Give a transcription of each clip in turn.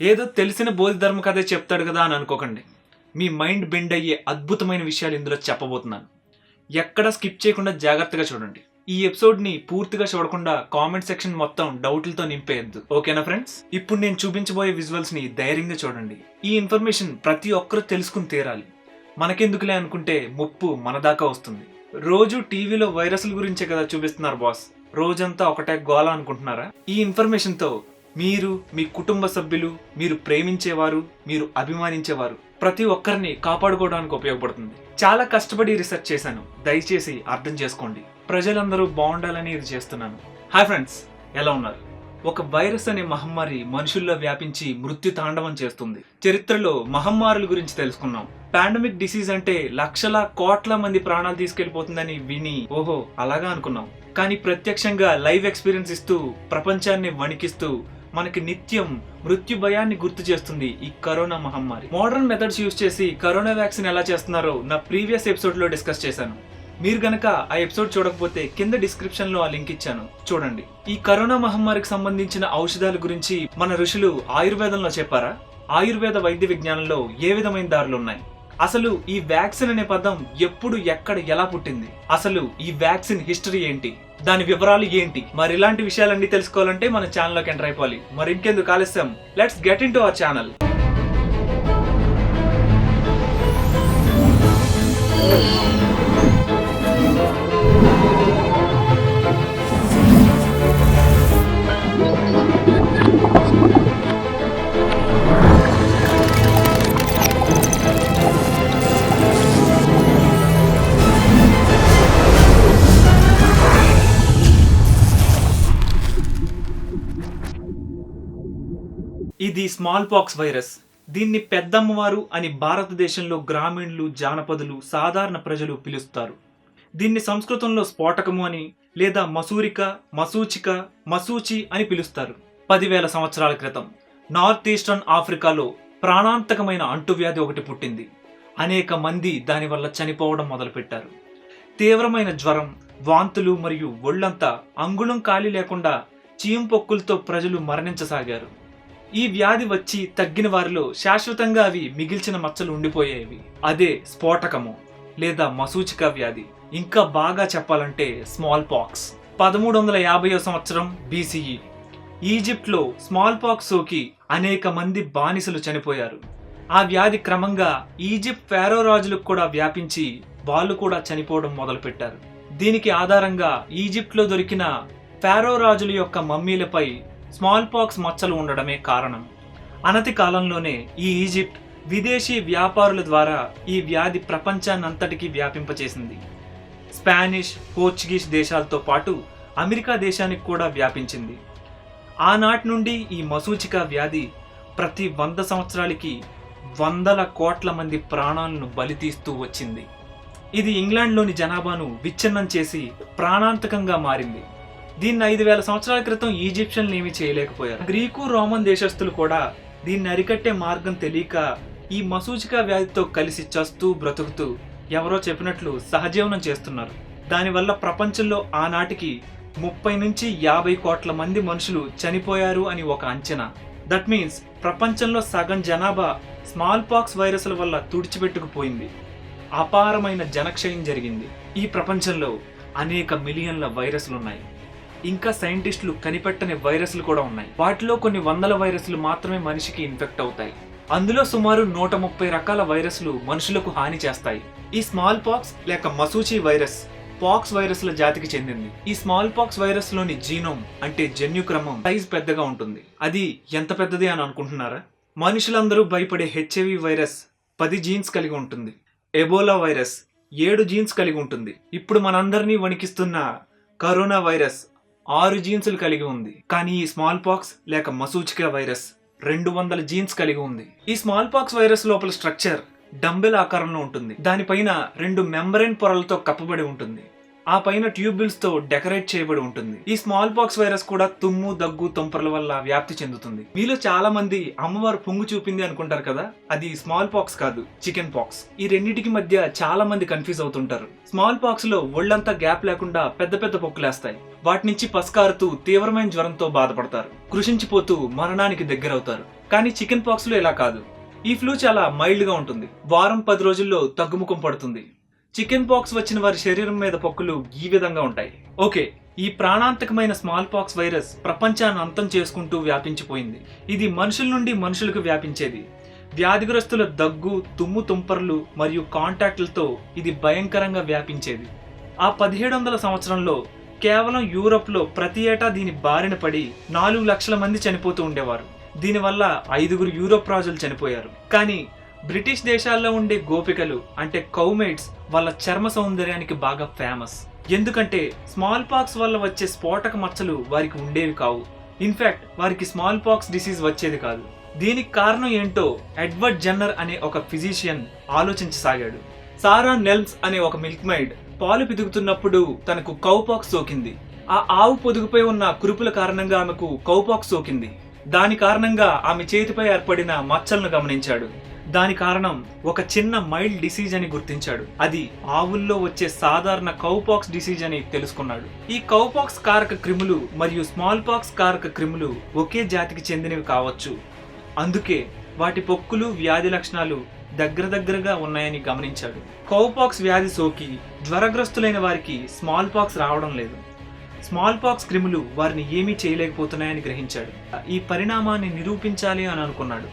ఏదో తెలిసిన బోధిధర్మ కథే చెప్తాడు కదా అని అనుకోకండి. మీ మైండ్ బెండ్ అయ్యే అద్భుతమైన విషయాలు ఇందులో చెప్పబోతున్నాను. ఎక్కడా స్కిప్ చేయకుండా జాగ్రత్తగా చూడండి. ఈ ఎపిసోడ్ని పూర్తిగా చూడకుండా కామెంట్ సెక్షన్ మొత్తం డౌట్లతో నింపేయద్దు. ఓకేనా ఫ్రెండ్స్? ఇప్పుడు నేను చూపించబోయే విజువల్స్ని ధైర్యంగా చూడండి. ఈ ఇన్ఫర్మేషన్ ప్రతి ఒక్కరూ తెలుసుకుని తీరాలి. మనకెందుకులే అనుకుంటే ముప్పు మన దాకా వస్తుంది. రోజు టీవీలో వైరస్ల గురించే కదా చూపిస్తున్నారు బాస్. రోజంతా ఒకటే గోల అనుకుంటున్నారా? ఈ ఇన్ఫర్మేషన్తో మీరు, మీ కుటుంబ సభ్యులు, మీరు ప్రేమించేవారు, మీరు అభిమానించేవారు ప్రతి ఒక్కరిని కాపాడుకోవడానికి ఉపయోగపడుతుంది. చాలా కష్టపడి రీసెర్చ్ చేశాను, దయచేసి అర్థం చేసుకోండి. ప్రజలందరూ బాగుండాలని ఇది చేస్తున్నాను. హాయ్ ఫ్రెండ్స్, ఎలా ఉన్నారు? ఒక వైరస్ అనే మహమ్మారి మనుషుల్లో వ్యాపించి మృత్యు తాండవం చేస్తుంది. చరిత్రలో మహమ్మారుల గురించి తెలుసుకున్నాం. పాండమిక్ డిసీజ్ అంటే లక్షల కోట్ల మంది ప్రాణాలు తీసుకెళ్లిపోతుందని విని ఓహో అలాగా అనుకున్నాం. కానీ ప్రత్యక్షంగా లైవ్ ఎక్స్పీరియన్స్ ఇస్తూ ప్రపంచాన్ని వణికిస్తూ మనకి నిత్యం మృత్యు భయాన్ని గుర్తు చేస్తుంది ఈ కరోనా మహమ్మారి. మోడర్న్ మెథడ్స్ యూజ్ చేసి కరోనా వ్యాక్సిన్ ఎలా చేస్తున్నారో నా ప్రీవియస్ ఎపిసోడ్ లో డిస్కస్ చేశాను. మీరు గనక ఆ ఎపిసోడ్ చూడకపోతే కింద డిస్క్రిప్షన్ లో ఆ లింక్ ఇచ్చాను, చూడండి. ఈ కరోనా మహమ్మారికి సంబంధించిన ఔషధాల గురించి మన ఋషులు ఆయుర్వేదంలో చెప్పారా? ఆయుర్వేద వైద్య విజ్ఞానంలో ఏ విధమైన దారులు ఉన్నాయి? అసలు ఈ వ్యాక్సిన్ అనే పదం ఎప్పుడు, ఎక్కడ, ఎలా పుట్టింది? అసలు ఈ వ్యాక్సిన్ హిస్టరీ ఏంటి? దాని వివరాలు ఏంటి? మరి ఇలాంటి విషయాలన్నీ తెలుసుకోవాలంటే మన ఛానల్లోకి ఎంటర్ అయిపోవాలి. మరి ఇంకెందుకు ఆలస్యం, let's get in to our channel. ఇది స్మాల్ పాక్స్ వైరస్. దీన్ని పెద్దమ్మవారు అని భారతదేశంలో గ్రామీణులు, జానపదులు, సాధారణ ప్రజలు పిలుస్తారు. దీన్ని సంస్కృతంలో స్ఫోటకము అని లేదా మసూరిక, మసూచిక, మసూచి అని పిలుస్తారు. 10,000 సంవత్సరాల క్రితం నార్త్ ఈస్టర్న్ ఆఫ్రికాలో ప్రాణాంతకమైన అంటువ్యాధి ఒకటి పుట్టింది. అనేక మంది దానివల్ల చనిపోవడం మొదలుపెట్టారు. తీవ్రమైన జ్వరం, వాంతులు మరియు ఒళ్లంతా అంగుళం ఖాళీ లేకుండా చీంపొక్కులతో ప్రజలు మరణించసాగారు. ఈ వ్యాధి వచ్చి తగ్గిన వారిలో శాశ్వతంగా అవి మిగిల్చిన మచ్చలు ఉండిపోయేవి. అదే స్ఫోటకము లేదా మసూచిక వ్యాధి. ఇంకా బాగా చెప్పాలంటే స్మాల్ పాక్స్. 1350వ సంవత్సరం BCE ఈజిప్ట్లో స్మాల్ పాక్స్ సోకి అనేక మంది బానిసలు చనిపోయారు. ఆ వ్యాధి క్రమంగా ఈజిప్ట్ ఫారో రాజులకు కూడా వ్యాపించి వాళ్ళు కూడా చనిపోవడం మొదలుపెట్టారు. దీనికి ఆధారంగా ఈజిప్ట్లో దొరికిన ఫారో రాజుల యొక్క మమ్మీలపై స్మాల్ పాక్స్ మచ్చలు ఉండడమే కారణం. అనతి కాలంలోనే ఈ ఈజిప్ట్ విదేశీ వ్యాపారుల ద్వారా ఈ వ్యాధి ప్రపంచాన్నంతటికీ వ్యాపింపచేసింది. స్పానిష్, పోర్చుగీస్ దేశాలతో పాటు అమెరికా దేశానికి కూడా వ్యాపించింది. ఆనాటి నుండి ఈ మసూచిక వ్యాధి ప్రతి 100 సంవత్సరాలకి వందల కోట్ల మంది ప్రాణాలను బలితీస్తూ వచ్చింది. ఇది ఇంగ్లాండ్లోని జనాభాను విచ్ఛిన్నం చేసి ప్రాణాంతకంగా మారింది. దీన్ని 5,000 సంవత్సరాల క్రితం ఈజిప్షియన్లు ఏమీ చేయలేకపోయారు. గ్రీకు, రోమన్ దేశస్తులు కూడా దీన్ని అరికట్టే మార్గం తెలియక ఈ మసూచిక వ్యాధితో కలిసి చస్తూ బ్రతుకుతూ ఎవరో చెప్పినట్లు సహజీవనం చేస్తున్నారు. దానివల్ల ప్రపంచంలో ఆనాటికి 30 నుంచి 50 కోట్ల మంది మనుషులు చనిపోయారు అని ఒక అంచనా. దట్ మీన్స్ ప్రపంచంలో సగం జనాభా స్మాల్ పాక్స్ వైరస్ల వల్ల తుడిచిపెట్టుకుపోయింది. అపారమైన జనక్షయం జరిగింది. ఈ ప్రపంచంలో అనేక మిలియన్ల వైరస్లు ఉన్నాయి. ఇంకా సైంటిస్టులు కనిపెట్టని వైరస్లు కూడా ఉన్నాయి. వాటిలో కొన్ని వందల వైరస్లు మాత్రమే మనిషికి ఇన్ఫెక్ట్ అవుతాయి. అందులో సుమారు 130 రకాల వైరస్లు మనుషులకు హాని చేస్తాయి. ఈ స్మాల్ పాక్స్ లేక మసూచి వైరస్ పాక్స్ వైరస్ల జాతికి చెందింది. ఈ స్మాల్ పాక్స్ వైరస్ లోని జీనోమ్ అంటే జన్యుక్రమం సైజ్ పెద్దగా ఉంటుంది. అది ఎంత పెద్దది అని అనుకుంటున్నారా? మనుషులందరూ భయపడే HIV వైరస్ 10 జీన్స్ కలిగి ఉంటుంది. ఎబోలా వైరస్ 7 జీన్స్ కలిగి ఉంటుంది. ఇప్పుడు మనందరినీ వణికిస్తున్న కరోనా వైరస్ 6 జీన్సులు కలిగి ఉంది. కానీ ఈ స్మాల్ పాక్స్ లేక మసూచిక వైరస్ 200 జీన్స్ కలిగి ఉంది. ఈ స్మాల్ పాక్స్ వైరస్ లోపల స్ట్రక్చర్ డంబెల్ ఆకారంలో ఉంటుంది. దానిపైన 2 మెంబ్రేన్ పొరలతో కప్పబడి ఉంటుంది. ఆ పైన ట్యూబుల్స్ తో డెకరేట్ చేయబడి ఉంటుంది. ఈ స్మాల్ పాక్స్ వైరస్ కూడా తుమ్ము, దగ్గు, తుంపర్ల వల్ల వ్యాప్తి చెందుతుంది. మీలో చాలా మంది అమ్మవారు పొంగు చూపింది అనుకుంటారు కదా, అది స్మాల్ పాక్స్ కాదు, చికెన్ పాక్స్. ఈ రెండింటికి మధ్య చాలా మంది కన్ఫ్యూజ్ అవుతుంటారు. స్మాల్ పాక్స్ లో ఒళ్ళంతా గ్యాప్ లేకుండా పెద్ద పెద్ద పొక్కులేస్తాయి. వాటి నుంచి పస్కారుతూ తీవ్రమైన జ్వరంతో బాధపడతారు. కృషించిపోతూ మరణానికి దగ్గరవుతారు. కానీ చికెన్ పాక్స్ లో ఇలా కాదు. ఈ ఫ్లూ చాలా మైల్డ్ గా ఉంటుంది. వారం 10 రోజుల్లో తగ్గుముఖం పడుతుంది. చికెన్ పాక్స్ వచ్చిన వారి శరీరం మీద పొక్కులు ఈ విధంగా ఉంటాయి. ఓకే, ఈ ప్రాణాంతకమైన స్మాల్ పాక్స్ వైరస్ ప్రపంచాన్ని అంతం చేసుకుంటూ వ్యాపించిపోయింది. ఇది మనుషుల నుండి మనుషులకు వ్యాపించేది. వ్యాధిగ్రస్తుల దగ్గు, తుమ్ము తుంపర్లు మరియు కాంటాక్ట్లతో ఇది భయంకరంగా వ్యాపించేది. ఆ 1700 సంవత్సరంలో కేవలం యూరోప్లో ప్రతి ఏటా దీని బారిన పడి 4 లక్షల మంది చనిపోతూ ఉండేవారు. దీనివల్ల 5 యూరోప్ రాజులు చనిపోయారు. కానీ బ్రిటిష్ దేశాల్లో ఉండే గోపికలు అంటే కౌమేట్స్ వాళ్ళ చర్మ సౌందర్యానికి బాగా ఫేమస్. ఎందుకంటే స్మాల్ పాక్స్ వల్ల వచ్చే స్ఫోటక మచ్చలు వారికి ఉండేవి కావు. ఇన్ఫాక్ట్ వారికి స్మాల్ పాక్స్ డిసీజ్ వచ్చేది కాదు. దీనికి కారణం ఏంటో ఎడ్వర్డ్ జెన్నర్ అనే ఒక ఫిజిషియన్ ఆలోచించసాగాడు. సారా నెల్మ్స్ అనే ఒక మిల్క్ మైడ్ పాలు పితుకుతున్నప్పుడు తనకు కౌపాక్స్ సోకింది. ఆ ఆవు పొదుగుపై ఉన్న కురుపుల కారణంగా ఆమెకు కౌపాక్స్ సోకింది. దాని కారణంగా ఆమె చేతిపై ఏర్పడిన మచ్చలను గమనించాడు. దాని కారణం ఒక చిన్న మైల్డ్ డిసీజ్ అని గుర్తించాడు. అది ఆవుల్లో వచ్చే సాధారణ కౌపాక్స్ డిసీజ్ అని తెలుసుకున్నాడు. ఈ కౌపాక్స్ కారక క్రిములు మరియు స్మాల్ పాక్స్ కారక క్రిములు ఒకే జాతికి చెందినవి కావచ్చు. అందుకే వాటి పొక్కులు, వ్యాధి లక్షణాలు దగ్గరగా ఉన్నాయని గమనించాడు. కౌపాక్స్ వ్యాధి సోకి జ్వరగ్రస్తులైన వారికి స్మాల్ పాక్స్ రావడం లేదు. స్మాల్ పాక్స్ క్రిములు వారిని ఏమీ చేయలేకపోతున్నాయని గ్రహించాడు. ఈ పరిణామాన్ని నిరూపించాలి అని అనుకున్నాడు.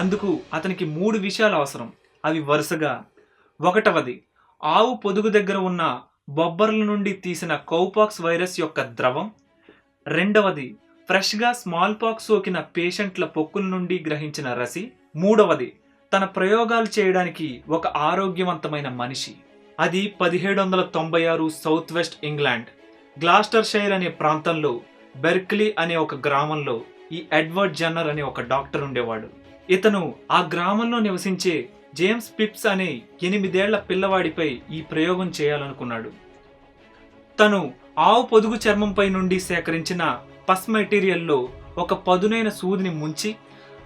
అందుకు అతనికి 3 విషయాలు అవసరం. అవి వరుసగా: 1వది, ఆవు పొదుగు దగ్గర ఉన్న బొబ్బర్ల నుండి తీసిన కౌపాక్స్ వైరస్ యొక్క ద్రవం. 2వది, ఫ్రెష్గా స్మాల్ పాక్స్ సోకిన పేషెంట్ల పొక్కుల నుండి గ్రహించిన రసి. 3వది, తన ప్రయోగాలు చేయడానికి ఒక ఆరోగ్యవంతమైన మనిషి. అది 1796 సౌత్ వెస్ట్ ఇంగ్లాండ్ గ్లాస్టర్షైర్ అనే ప్రాంతంలో బెర్క్లీ అనే ఒక గ్రామంలో ఈ ఎడ్వర్డ్ జెన్నర్ అనే ఒక డాక్టర్ ఉండేవాడు. ఇతను ఆ గ్రామంలో నివసించే జేమ్స్ పిప్స్ అనే 8 ఏళ్ల పిల్లవాడిపై ఈ ప్రయోగం చేయాలనుకున్నాడు. తను ఆవు పొదుగు చర్మంపై నుండి సేకరించిన పస్ మెటీరియల్లో ఒక పదునైన సూదిని ముంచి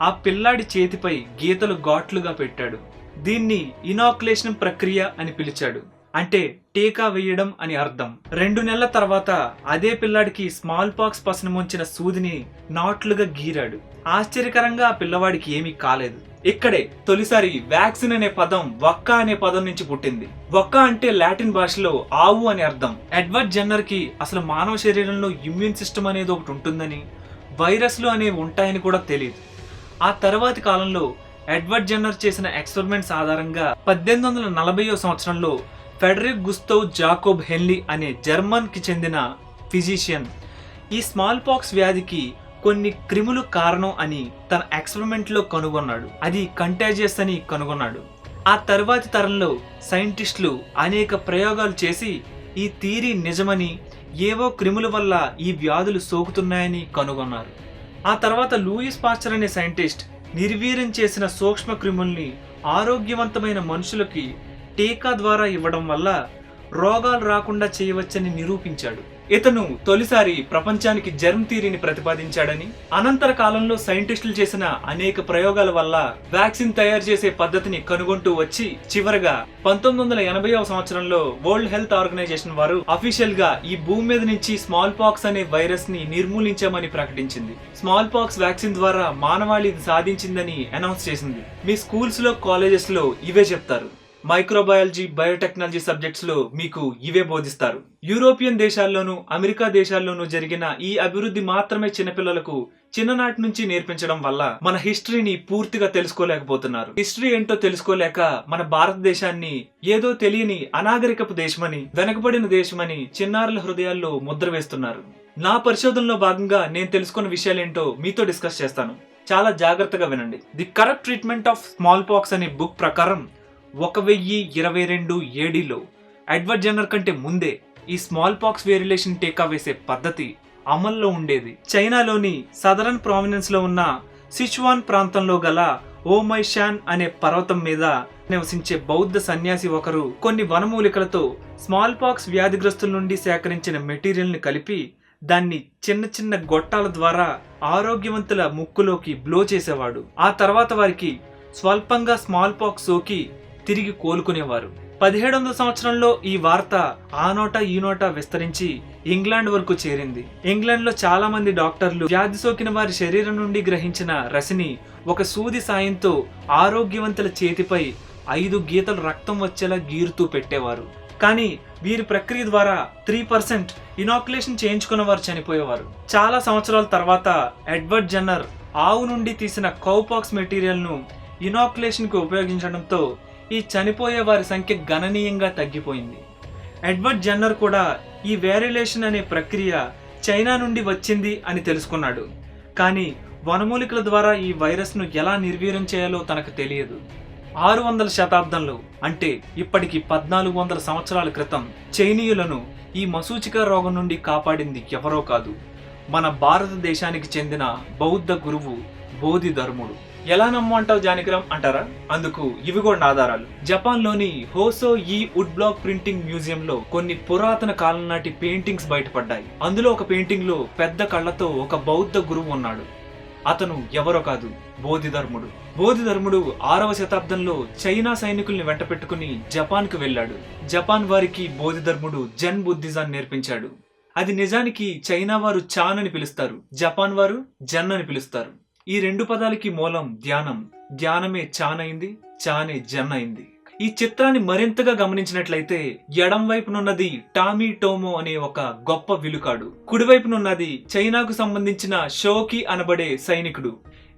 ఆ పిల్లాడి చేతిపై గీతలు ఘాట్లుగా పెట్టాడు. దీన్ని ఇనాక్యులేషన్ ప్రక్రియ అని పిలిచాడు. అంటే టీకా వేయడం అని అర్థం. 2 నెలల తర్వాత అదే పిల్లాడికి స్మాల్ పాక్స్ పసును ముంచిన సూదిని నాట్లుగా గీరాడు. ఆశ్చర్యకరంగా ఆ పిల్లవాడికి ఏమీ కాలేదు. ఇక్కడే తొలిసారి వ్యాక్సిన్ అనే పదం వక్క అనే పదం నుంచి పుట్టింది. వక్క అంటే లాటిన్ భాషలో ఆవు అని అర్థం. ఎడ్వర్డ్ జెన్నర్ కి అసలు మానవ శరీరంలో ఇమ్యూన్ సిస్టమ్ అనేది ఒకటి ఉంటుందని, వైరస్లు అనేవి ఉంటాయని కూడా తెలియదు. ఆ తర్వాతి కాలంలో ఎడ్వర్డ్ జెన్నర్ చేసిన ఎక్స్పెరిమెంట్స్ ఆధారంగా 1840వ సంవత్సరంలో ఫెడరిక్ గుస్తవ్ జాకోబ్ హెన్లీ అనే జర్మన్ కి చెందిన ఫిజిషియన్ ఈ స్మాల్ పాక్స్ వ్యాధికి కొన్ని క్రిములు కారణం అని తన ఎక్స్పెరిమెంట్ లో కనుగొన్నాడు. అది కంటాజియస్ అని కనుగొన్నాడు. ఆ తర్వాతి తరంలో సైంటిస్టులు అనేక ప్రయోగాలు చేసి ఈ థియరీ నిజమని, ఏవో క్రిముల వల్ల ఈ వ్యాధులు సోకుతున్నాయని కనుగొన్నారు. ఆ తర్వాత లూయిస్ పాస్చర్ అనే సైంటిస్ట్ నిర్వీర్యం చేసిన సూక్ష్మ క్రిముల్ని ఆరోగ్యవంతమైన మనుషులకి టీకా ద్వారా ఇవ్వడం వల్ల రోగాలు రాకుండా చేయవచ్చని నిరూపించాడు. ఇతను తొలిసారి ప్రపంచానికి జర్మ్ థియరీని ప్రతిపాదించాడని, అనంతర కాలంలో సైంటిస్టులు చేసిన అనేక ప్రయోగాల వల్ల వ్యాక్సిన్ తయారు చేసే పద్ధతిని కనుగొంటూ వచ్చి చివరగా 1980వ సంవత్సరంలో వరల్డ్ హెల్త్ ఆర్గనైజేషన్ వారు అఫీషియల్ గా ఈ భూమి మీద నుంచి స్మాల్ పాక్స్ అనే వైరస్ ని నిర్మూలించామని ప్రకటించింది. స్మాల్ పాక్స్ వ్యాక్సిన్ ద్వారా మానవాళి ఇది సాధించిందని అనౌన్స్ చేసింది. మీ స్కూల్స్ లో, కాలేజెస్ లో ఇవే చెప్తారు. మైక్రోబయాలజీ, బయోటెక్నాలజీ సబ్జెక్ట్స్ లో మీకు ఇవే బోధిస్తారు. యూరోపియన్ దేశాల్లోనూ, అమెరికా దేశాల్లోనూ జరిగిన ఈ అభివృద్ధి మాత్రమే చిన్నపిల్లలకు చిన్ననాటి నుంచి నేర్పించడం వల్ల మన హిస్టరీని పూర్తిగా తెలుసుకోలేకపోతున్నారు. హిస్టరీ ఏంటో తెలుసుకోలేక మన భారతదేశాన్ని ఏదో తెలియని అనాగరికపు దేశమని, వెనకబడిన దేశమని చిన్నారుల హృదయాల్లో ముద్ర వేస్తున్నారు. నా పరిశోధనలో భాగంగా నేను తెలుసుకున్న విషయాలేంటో మీతో డిస్కస్ చేస్తాను. చాలా జాగ్రత్తగా వినండి. The correct treatment of small pox అనే బుక్ ప్రకారం 1022 ఏడీలో ఎడ్వర్డ్ జెన్నర్ కంటే ముందే ఈ స్మాల్ పాక్స్ వేరిలేషన్ టీకా వేసే పద్ధతి అమల్లో ఉండేది. చైనాలోని సదరన్ ప్రావినెన్స్ లో ఉన్న సిచువాన్ ప్రాంతంలో గల ఓమైషాన్ అనే పర్వతం మీద నివసించే బౌద్ధ సన్యాసి ఒకరు కొన్ని వనమూలికలతో స్మాల్ పాక్స్ వ్యాధిగ్రస్తుల నుండి సేకరించిన మెటీరియల్ ని కలిపి దాన్ని చిన్న చిన్న గొట్టాల ద్వారా ఆరోగ్యవంతుల ముక్కులోకి బ్లో చేసేవాడు. ఆ తర్వాత వారికి స్వల్పంగా స్మాల్ పాక్స్ సోకి తిరిగి కోలుకునేవారు. 1700 సంవత్సరంలో ఈ వార్త ఆ నోట ఈ నోట విస్తరించి ఇంగ్లాండ్ వరకు చేరింది. ఇంగ్లాండ్ లో చాలా మంది డాక్టర్లు వ్యాధి సోకిన వారి శరీరం నుండి గ్రహించిన రసిని ఒక సూది సాయంతో ఆరోగ్యవంతుల చేతిపై 5 గీతలు రక్తం వచ్చేలా గీరుతూ పెట్టేవారు. కానీ వీరి ప్రక్రియ ద్వారా 3% ఇనాక్యులేషన్ చేయించుకున్న వారు చనిపోయేవారు. చాలా సంవత్సరాల తర్వాత ఎడ్వర్డ్ జెన్నర్ ఆవు నుండి తీసిన కౌపాక్స్ మెటీరియల్ ను ఇనాక్యులేషన్ కు ఉపయోగించడంతో ఈ చనిపోయే వారి సంఖ్య గణనీయంగా తగ్గిపోయింది. ఎడ్వర్డ్ జెన్నర్ కూడా ఈ వేరిలేషన్ అనే ప్రక్రియ చైనా నుండి వచ్చింది అని తెలుసుకున్నాడు. కానీ వనమూలికల ద్వారా ఈ వైరస్ ను ఎలా నిర్వీర్యం చేయాలో తనకు తెలియదు. 600 శతాబ్దంలో అంటే ఇప్పటికి 1400 సంవత్సరాల క్రితం చైనీయులను ఈ మశూచిక రోగం నుండి కాపాడింది ఎవరో కాదు, మన భారతదేశానికి చెందిన బౌద్ధ గురువు బోధిధర్ముడు. ఎలా నమ్మంటావు జానకిరామ్ అంటారా? అందుకు ఇవి కూడా ఆధారాలు. జపాన్ లోని హోసో ఈ వుడ్ బ్లాక్ ప్రింటింగ్ మ్యూజియం లో కొన్ని పురాతన కాలం నాటి పెయింటింగ్స్ బయటపడ్డాయి. అందులో ఒక పెయింటింగ్ లో పెద్ద కళ్ళతో ఒక బౌద్ధ గురువు ఉన్నాడు. అతను ఎవరో కాదు, బోధిధర్ముడు. బోధిధర్ముడు 6వ శతాబ్దంలో చైనా సైనికుల్ని వెంట పెట్టుకుని జపాన్ కు వెళ్ళాడు. జపాన్ వారికి బోధిధర్ముడు జెన్ బుద్ధిజాన్ని నేర్పించాడు. అది నిజానికి చైనా వారు చాన్ అని పిలుస్తారు, జపాన్ వారు జెన్ అని పిలుస్తారు. ఈ 2 పదాలకి మూలం ధ్యానం. ధ్యానమే చాన్ అయింది, చానే జెన్ అయింది. ఈ చిత్రాన్ని మరింతగా గమనించినట్లయితే ఎడం వైపునున్నది టామీ టోమో అనే ఒక గొప్ప విలుకాడు, కుడివైపునున్నది చైనాకు సంబంధించిన షోకి అనబడే సైనికుడు.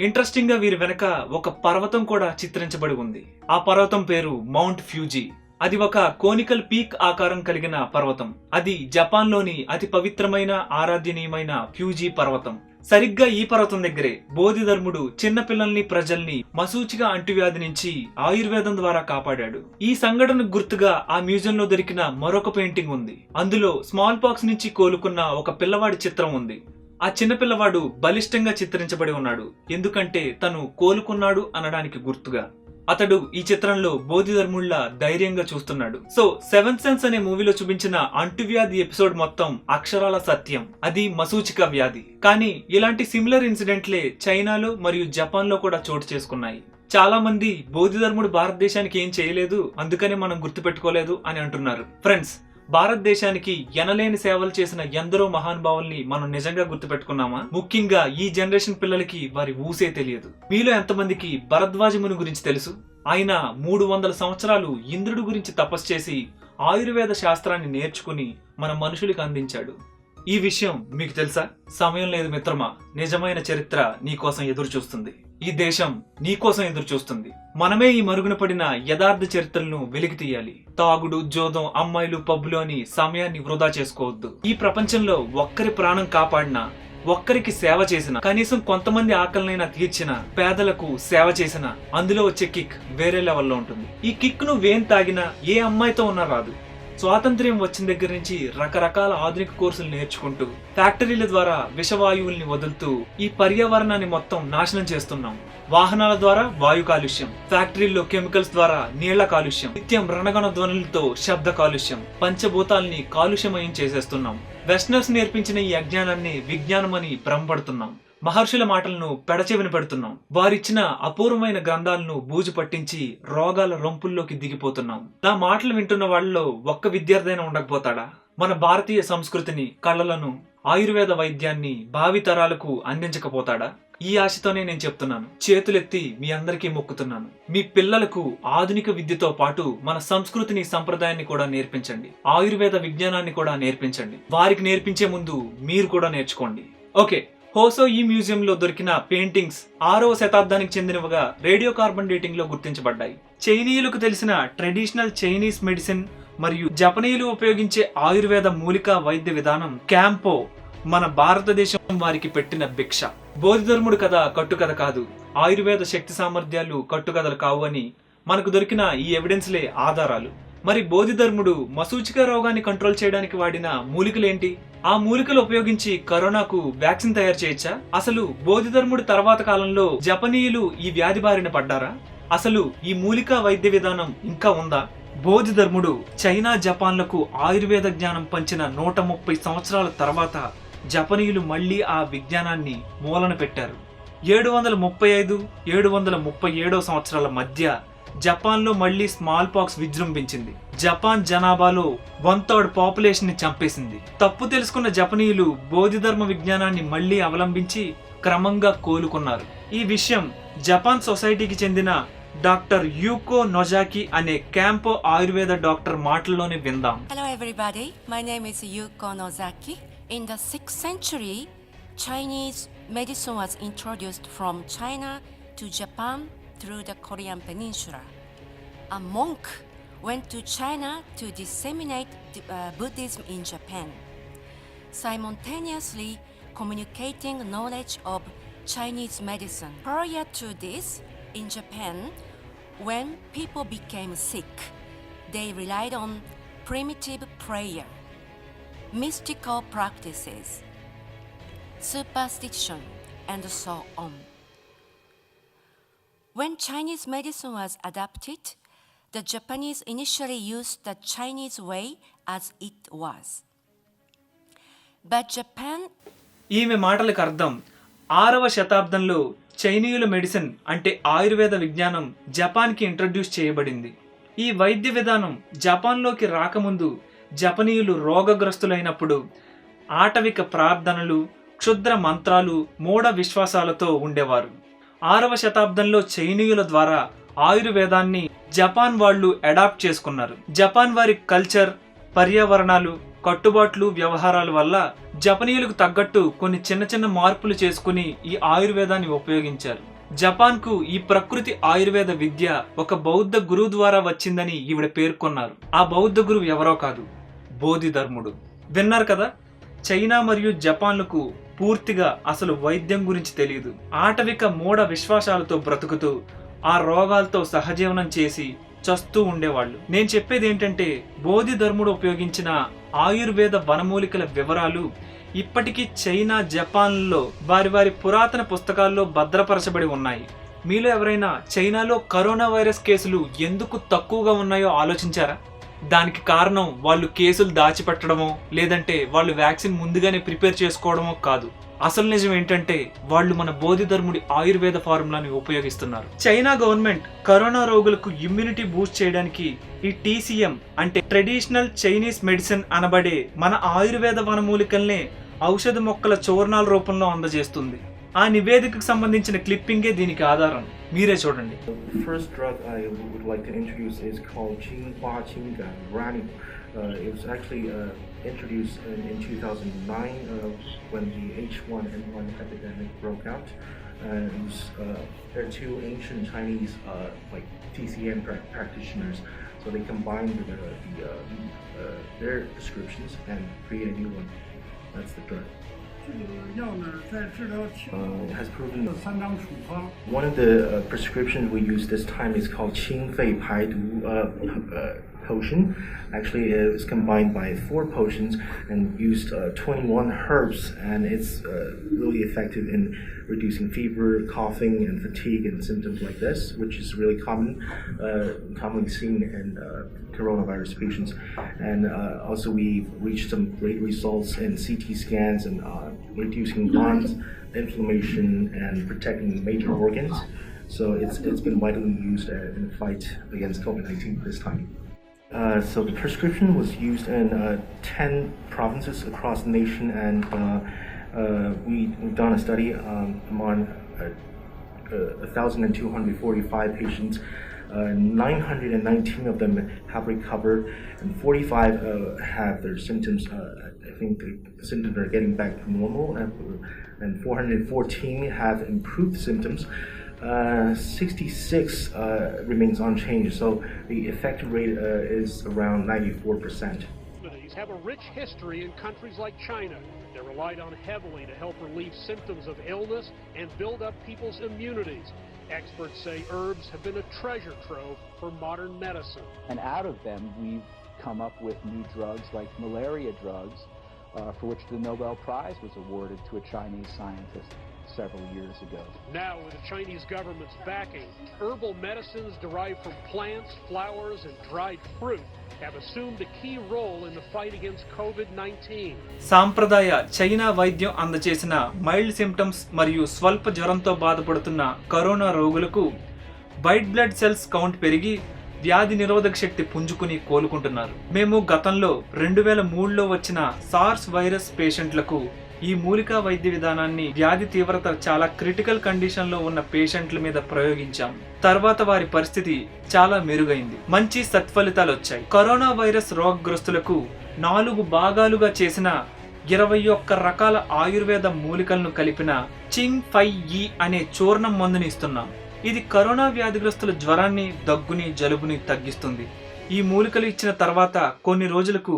ఇంట్రెస్టింగ్ గా వీరి వెనక ఒక పర్వతం కూడా చిత్రించబడి ఉంది. ఆ పర్వతం పేరు మౌంట్ ఫ్యూజీ. అది ఒక కోనికల్ పీక్ ఆకారం కలిగిన పర్వతం. అది జపాన్ లోని అతి పవిత్రమైన ఆరాధ్యనీయమైన ఫ్యూజీ పర్వతం. సరిగ్గా ఈ పర్వతం దగ్గరే బోధిధర్ముడు చిన్నపిల్లల్ని ప్రజల్ని మశూచిక అంటువ్యాధి నుంచి ఆయుర్వేదం ద్వారా కాపాడాడు. ఈ సంఘటనకు గుర్తుగా ఆ మ్యూజియం లో దొరికిన మరొక పెయింటింగ్ ఉంది. అందులో స్మాల్ పాక్స్ నుంచి కోలుకున్న ఒక పిల్లవాడి చిత్రం ఉంది. ఆ చిన్న పిల్లవాడు బలిష్టంగా చిత్రించబడి ఉన్నాడు, ఎందుకంటే తను కోలుకున్నాడు అనడానికి గుర్తుగా. అతడు ఈ చిత్రంలో బోధిధర్ముళ్ళ ధైర్యంగా చూస్తున్నాడు. సో 7th సెన్స్ అనే మూవీలో చూపించిన అంటువ్యాధి ఎపిసోడ్ మొత్తం అక్షరాల సత్యం. అది మశూచిక వ్యాధి. కానీ ఇలాంటి సిమిలర్ ఇన్సిడెంట్లే చైనాలో మరియు జపాన్ లో కూడా చోటు చేసుకున్నాయి. చాలా మంది బోధిధర్ముడు భారతదేశానికి ఏం చేయలేదు, అందుకని మనం గుర్తుపెట్టుకోలేదు అని అంటున్నారు. ఫ్రెండ్స్, భారతదేశానికి ఎనలేని సేవలు చేసిన ఎందరో మహానుభావుల్ని మనం నిజంగా గుర్తుపెట్టుకున్నామా? ముఖ్యంగా ఈ జనరేషన్ పిల్లలకి వారి ఊసే తెలియదు. మీలో ఎంతమందికి భరద్వాజ ముని గురించి తెలుసు? ఆయన 300 సంవత్సరాలు ఇంద్రుడి గురించి తపస్సు చేసి ఆయుర్వేద శాస్త్రాన్ని నేర్చుకుని మన మనుషులకు అందించాడు. ఈ విషయం మీకు తెలుసా? సమయం లేదు మిత్రమా, నిజమైన చరిత్ర నీకోసం ఎదురు చూస్తుంది. ఈ దేశం నీకోసం ఎదురు చూస్తుంది. మనమే ఈ మరుగున పడిన యథార్థ చరిత్రలను వెలికి తీయాలి. తాగుడు, జోదం, అమ్మాయిలు, పబ్బులు అని సమయాన్ని వృధా చేసుకోవద్దు. ఈ ప్రపంచంలో ఒక్కరి ప్రాణం కాపాడినా, ఒక్కరికి సేవ చేసిన, కనీసం కొంతమంది ఆకలినైనా తీర్చిన, పేదలకు సేవ చేసిన, అందులో వచ్చే కిక్ వేరే లెవెల్లో ఉంటుంది. ఈ కిక్ ను వేం తాగినా ఏ అమ్మాయితో ఉన్నా రాదు. స్వాతంత్ర్యం వచ్చిన దగ్గర నుంచి రకరకాల ఆధునిక కోర్సులు నేర్చుకుంటూ ఫ్యాక్టరీల ద్వారా విషవాయువుల్ని వదులుతూ ఈ పర్యావరణాన్ని మొత్తం నాశనం చేస్తున్నాం. వాహనాల ద్వారా వాయు కాలుష్యం, ఫ్యాక్టరీల్లో కెమికల్స్ ద్వారా నీళ్ల కాలుష్యం, నిత్యం రణగణ ధ్వనులతో శబ్ద కాలుష్యం, పంచభూతాల్ని కాలుష్యమయం చేసేస్తున్నాం. వెస్టర్నర్స్ నేర్పించిన ఈ అజ్ఞానాన్ని విజ్ఞానమని భ్రమపడుతున్నాం. మహర్షుల మాటలను పెడచెవిన పెడుతున్నాం. వారిచ్చిన అపూర్వమైన గ్రంథాలను బూజు పట్టించి రోగాల రొంపుల్లోకి దిగిపోతున్నాం. నా మాటలు వింటున్న వాళ్ళలో ఒక్క విద్యార్థి ఉండకపోతాడా? మన భారతీయ సంస్కృతిని, కళలను, ఆయుర్వేద వైద్యాన్ని భావితరాలకు అందించకపోతాడా? ఈ ఆశతోనే నేను చెప్తున్నాను. చేతులెత్తి మీ అందరికీ మొక్కుతున్నాను. మీ పిల్లలకు ఆధునిక విద్యతో పాటు మన సంస్కృతిని, సంప్రదాయాన్ని కూడా నేర్పించండి. ఆయుర్వేద విజ్ఞానాన్ని కూడా నేర్పించండి. వారికి నేర్పించే ముందు మీరు కూడా నేర్చుకోండి. ఓకే, హోసో ఈ మ్యూజియం లో దొరికిన పెయింటింగ్స్ 6వ శతాబ్దానికి చెందినవిగా రేడియో కార్బన్ డేటింగ్ లో గుర్తించబడ్డాయి. చైనీయులకు తెలిసిన ట్రెడిషనల్ చైనీస్ మెడిసిన్ మరియు జపనీయులు ఉపయోగించే ఆయుర్వేద మూలికా వైద్య విధానం క్యాంపో మన భారతదేశం వారికి పెట్టిన భిక్ష. బోధిధర్ముడు కథ కట్టుకథ కాదు, ఆయుర్వేద శక్తి సామర్థ్యాలు కట్టుకథలు కావు అని మనకు దొరికిన ఈ ఎవిడెన్స్లే ఆధారాలు. మరి బోధిధర్ముడు మశూచిక రోగాన్ని కంట్రోల్ చేయడానికి వాడిన మూలికలేంటి? ఆ మూలికలు ఉపయోగించి కరోనాకు వ్యాక్సిన్ తయారు చేయొచ్చా? అసలు బోధిధర్ముడు తర్వాత కాలంలో జపనీయులు ఈ వ్యాధి బారిన పడ్డారా? అసలు ఈ మూలికా వైద్య విధానం ఇంకా ఉందా? బోధిధర్ముడు చైనా, జపాన్లకు ఆయుర్వేద జ్ఞానం పంచిన 130 సంవత్సరాల తర్వాత జపనీయులు మళ్లీ ఆ విజ్ఞానాన్ని మూలన పెట్టారు. 735-737 సంవత్సరాల మధ్య జపాన్లో మళ్ళీ స్మాల్ పాక్స్ విజృంభించింది. జపాన్ జనాభాలో 1/3 పాపులేషన్ ని చంపేసింది. తప్పు తెలుసుకున్న జపనీయులు బోధిధర్మ విజ్ఞానాన్ని మళ్లీ అవలంబించి క్రమంగా కోలుకున్నారు. ఈ విషయం జపాన్ సొసైటీకి చెందిన డాక్టర్ యూకో నొజాకి అనే క్యాంపో ఆయుర్వేద డాక్టర్ మాటల్లోనే విందాం. Hello everybody, my name is Yuko Nozaki. In the 6th century, Chinese medicine was introduced from China to Japan through the Korean peninsula. A monk went to China to disseminate Buddhism in Japan, simultaneously communicating knowledge of Chinese medicine. Prior to this, in Japan, when people became sick, they relied on primitive prayer, mystical practices, superstition, and so on. When Chinese medicine was adopted, the Japanese initially used the Chinese way as it was. But Japan ఈమె మాటలకు అర్థం 6వ శతాబ్దంలో చైనీయుల medicine అంటే ఆయుర్వేద విజ్ఞానం జపాన్కి introduce చేయబడింది. ఈ వైద్య విధానం జపాన్లోకి రాకముందు జపనీయులు రోగగ్రస్తులైనప్పుడు ఆటవిక ప్రార్థనలు, క్షుద్ర మంత్రాలు, మూఢ విశ్వాసాలతో ఉండేవారు. 6వ శతాబ్దంలో చైనీయుల ద్వారా ఆయుర్వేదాన్ని జపాన్ వాళ్ళు అడాప్ట్ చేసుకున్నారు. జపాన్ వారి కల్చర్, పర్యావరణాలు, కట్టుబాట్లు, వ్యవహారాల వల్ల జపనీయులకు తగ్గట్టు కొన్ని చిన్న చిన్న మార్పులు చేసుకుని ఈ ఆయుర్వేదాన్ని ఉపయోగించారు. జపాన్కు ఈ ప్రకృతి ఆయుర్వేద విద్య ఒక బౌద్ధ గురువు ద్వారా వచ్చిందని ఈవిడ పేర్కొన్నారు. ఆ బౌద్ధ గురువు ఎవరో కాదు, బోధిధర్ముడు. విన్నారు కదా, చైనా మరియు జపాన్లకు పూర్తిగా అసలు వైద్యం గురించి తెలియదు. ఆటవిక మూఢ విశ్వాసాలతో బ్రతుకుతూ ఆ రోగాలతో సహజీవనం చేసి చస్తూ ఉండేవాళ్ళు. నేను చెప్పేది ఏంటంటే, బోధిధర్ముడు ఉపయోగించిన ఆయుర్వేద వనమూలికల వివరాలు ఇప్పటికీ చైనా, జపాన్లో వారి వారి పురాతన పుస్తకాల్లో భద్రపరచబడి ఉన్నాయి. మీలో ఎవరైనా చైనాలో కరోనా వైరస్ కేసులు ఎందుకు తక్కువగా ఉన్నాయో ఆలోచించారా? దానికి కారణం వాళ్ళు కేసులు దాచిపెట్టడమో లేదంటే వాళ్ళు వ్యాక్సిన్ ముందుగానే ప్రిపేర్ చేసుకోవడమో కాదు. అసలు నిజం ఏంటంటే వాళ్ళు మన బోధిధర్ముడి ఆయుర్వేద ఫార్ములాని ఉపయోగిస్తున్నారు. చైనా గవర్నమెంట్ కరోనా రోగులకు ఇమ్యూనిటీ బూస్ట్ చేయడానికి ఈ TCM అంటే ట్రెడిషనల్ చైనీస్ మెడిసిన్ అనబడే మన ఆయుర్వేద వనమూలికల్నే ఔషధ మొక్కల చూర్ణాల రూపంలో అందజేస్తుంది. ఆ నివేదికకు సంబంధించిన క్లిప్పింగే దీనికి ఆధారం. మీరే చూడండి. First drug I would like to introduce is called Jinghua Qinggan Rani. It was actually introduced in 2009 when the H1N1 epidemic broke out. There are two ancient Chinese like TCM practitioners, so they combined their prescriptions and create a new one. That's the drug. It has proven one of the prescriptions we use this time is called Qingfei Paidu potion. Actually, it's combined by 4 potions and used 21 herbs, and it's really effective in reducing fever, coughing, and fatigue and symptoms like this, which is really commonly seen in coronavirus patients. And also, we've reached some great results in CT scans and reducing lungs inflammation and protecting major organs. So it's been widely used in the fight against COVID-19 this time. So the prescription was used in 10 provinces across the nation, and we've done a study among 1,245 patients. 919 of them have recovered, and 45 have their symptoms. I think the symptoms are getting back to normal, and 414 have improved symptoms. 66 remains unchanged, so the effective rate is around 94%. Have a rich history in countries like China. They're relied on heavily to help relieve symptoms of illness and build up people's immunities. Experts say herbs have been a treasure trove for modern medicine. And out of them, we've come up with new drugs like malaria drugs, for which the Nobel Prize was awarded to a Chinese scientist several years ago. Now, with the Chinese government's backing, herbal medicines derived from plants, flowers, and dried fruit have assumed a key role in the fight against COVID-19. సాంప్రదాయ China వైద్యం అందజేసిన mild symptoms మరియు స్వల్ప జ్వరంతో బాధపడుతున్న corona రోగులకు white blood cells count పెరిగి వ్యాధి నిరోధక శక్తి పుంజుకుని కోలుకుంటున్నారు. మేము గతంలో 2003లో వచ్చిన సార్స్ వైరస్ పేషెంట్లకు ఈ మూలికా వైద్య విధానాన్ని వ్యాధి తీవ్రత చాలా క్రిటికల్ కండిషన్ లో ఉన్న పేషెంట్ల మీద ప్రయోగించాం. తర్వాత వారి పరిస్థితి చాలా మెరుగైంది, మంచి సత్ఫలితాలు వచ్చాయి. కరోనా వైరస్ రోగగ్రస్తులకు 4 భాగాలుగా చేసిన 21 రకాల ఆయుర్వేద మూలికలను కలిపిన చింగ్ ఫై ఈ అనే చూర్ణం మందుని ఇస్తున్నాం. ఇది కరోనా వ్యాధిగ్రస్తుల జ్వరాన్ని, దగ్గుని, జలుబుని తగ్గిస్తుంది. ఈ మూలికలు ఇచ్చిన తర్వాత కొన్ని రోజులకు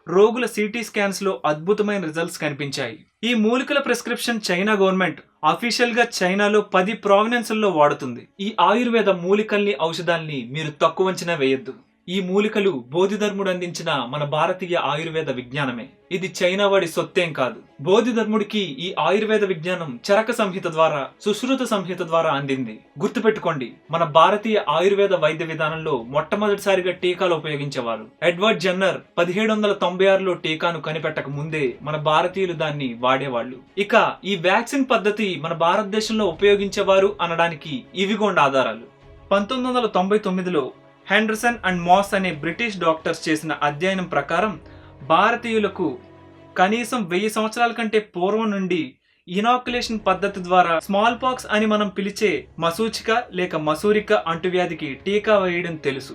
రోగుల సిటీ స్కాన్స్ లో అద్భుతమైన రిజల్ట్స్ కనిపించాయి. ఈ మూలికల ప్రిస్క్రిప్షన్ చైనా గవర్నమెంట్ అఫీషియల్ గా చైనాలో 10 ప్రావినెన్స్ల్లో వాడుతుంది. ఈ ఆయుర్వేద మూలికల్ని, ఔషధాల్ని మీరు తక్కువ అంచనా వేయొద్దు. ఈ మూలికలు బోధిధర్ముడు అందించిన మన భారతీయ ఆయుర్వేద విజ్ఞానమే. ఇది చైనా వాడి సొత్తేం కాదు. బోధిధర్ముడికి ఈ ఆయుర్వేద విజ్ఞానం చరక సంహిత ద్వారా, సుశ్రుత సంహిత ద్వారా అందింది. గుర్తుపెట్టుకోండి, మన భారతీయ ఆయుర్వేద వైద్య విధానంలో మొట్టమొదటిసారిగా టీకాలు ఉపయోగించేవారు. ఎడ్వర్డ్ జెన్నర్ 1796లో టీకాను కనిపెట్టక ముందే మన భారతీయులు దాన్ని వాడేవాళ్లు. ఇక ఈ వ్యాక్సిన్ పద్ధతి మన భారతదేశంలో ఉపయోగించేవారు అనడానికి ఇవిగోండి ఆధారాలు. 1999లో హెండర్సన్ అండ్ మాస్ అనే బ్రిటిష్ డాక్టర్స్ చేసిన అధ్యయనం ప్రకారం భారతీయులకు కనీసం 1000 సంవత్సరాల కంటే పూర్వం నుండి ఇనాక్యులేషన్ పద్ధతి ద్వారా స్మాల్ పాక్స్ అని మనం పిలిచే మసూచిక లేక మసూరిక అంటువ్యాధికి టీకా వేయడం తెలుసు.